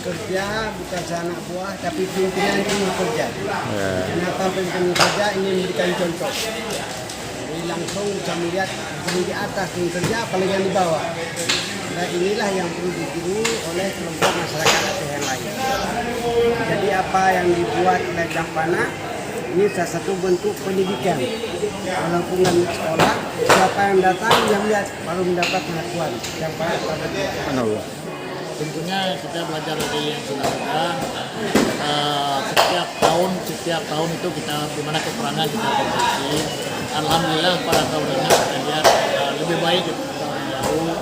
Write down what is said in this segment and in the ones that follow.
kerja, bukan saya anak buah, tapi pimpinan itu bekerja. Kenapa pimpinan kerja ini memberikan contoh? Jadi langsung bisa melihat yang di atas yang kerja, apalagi yang di bawah. Nah inilah yang perlu ditiru oleh kelompok masyarakat Aceh yang lain. Jadi apa yang dibuat oleh Campana ini salah satu bentuk pendidikan. Walaupun nggak di sekolah, siapa yang datang yang lihat baru mendapat pengakuan. Campana pada dia. Tentunya kita belajar dari yang sudah setiap tahun itu kita dimana kekurangan kita perbaiki. Alhamdulillah pada tahun ini kita lihat lebih baik dari tahun yang lalu.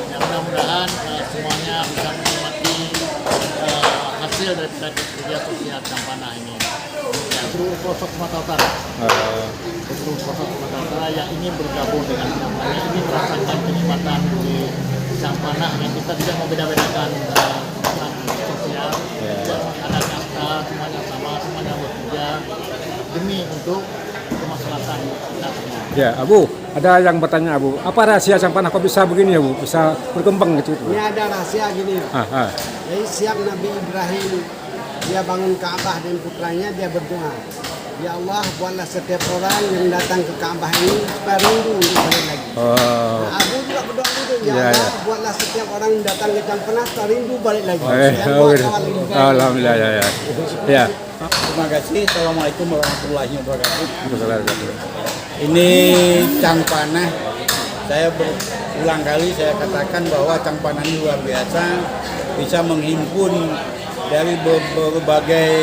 Ya, mudah-mudahan semuanya bisa menikmati hasil dari kerja sosial Campana ini. Ya, seluruh pelosok Sumatera Utara, seluruh pelosok Sumatera Utara yang ingin bergabung dengan Campana ini merasakan kenikmatan di Campana yang kita tidak membeda-bedakan sosial, anak kasta semuanya sama, semuanya bekerja demi untuk kemaslahatan kita semua. Ya, Abu, ada yang bertanya Abu, apa rahasia Campana kok bisa begini Abu, bisa berkembang gitu? Ini ada rahasia gini. Jadi siap Nabi Ibrahim dia bangun Ka'bah dan putranya dia berdoa. Ya Allah, buatlah setiap orang yang datang ke Ka'bah ini supaya rindu untuk balik lagi. Nah, Abu juga berdoa gitu. Ya Allah, buatlah setiap orang yang datang ke Campana supaya rindu balik lagi. Alhamdulillah ya. Terima kasih. Assalamualaikum warahmatullahi wabarakatuh. Ini Campana. Saya berulang kali saya katakan bahwa Campana ini luar biasa, bisa menghimpun dari berbagai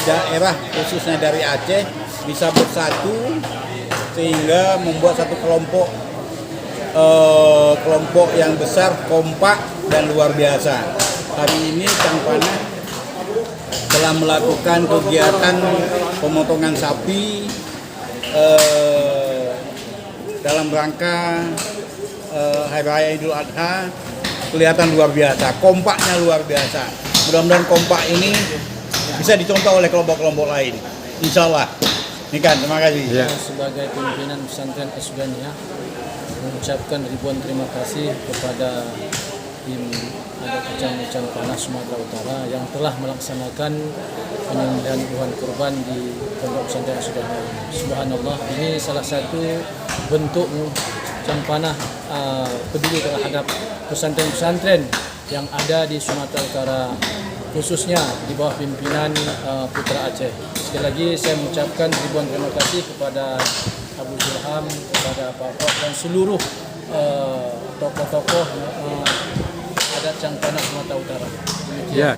daerah khususnya dari Aceh bisa bersatu sehingga membuat satu kelompok yang besar, kompak dan luar biasa. Hari ini Campana telah melakukan kegiatan pemotongan sapi dalam rangka Hari Raya Idul Adha. Kelihatan luar biasa, kompaknya luar biasa. Mudah-mudahan kompak ini bisa dicontoh oleh kelompok-kelompok lain. Insya Allah. Ini kan, terima kasih. Ya. Sebagai pimpinan pesantren Asudania, mengucapkan ribuan terima kasih kepada tim adat Campana Sumatera Utara yang telah melaksanakan penyembelihan hewan kurban di pondok pesantren Asudania. Subhanallah, ini salah satu bentuk Campana peduli terhadap pesantren-pesantren yang ada di Sumatera Utara, khususnya di bawah pimpinan Putra Aceh. Sekali lagi saya mengucapkan ribuan terima kasih kepada Abu Zulham, kepada Pak Pok dan seluruh tokoh-tokoh adat Campana Sumatera Utara. Ya.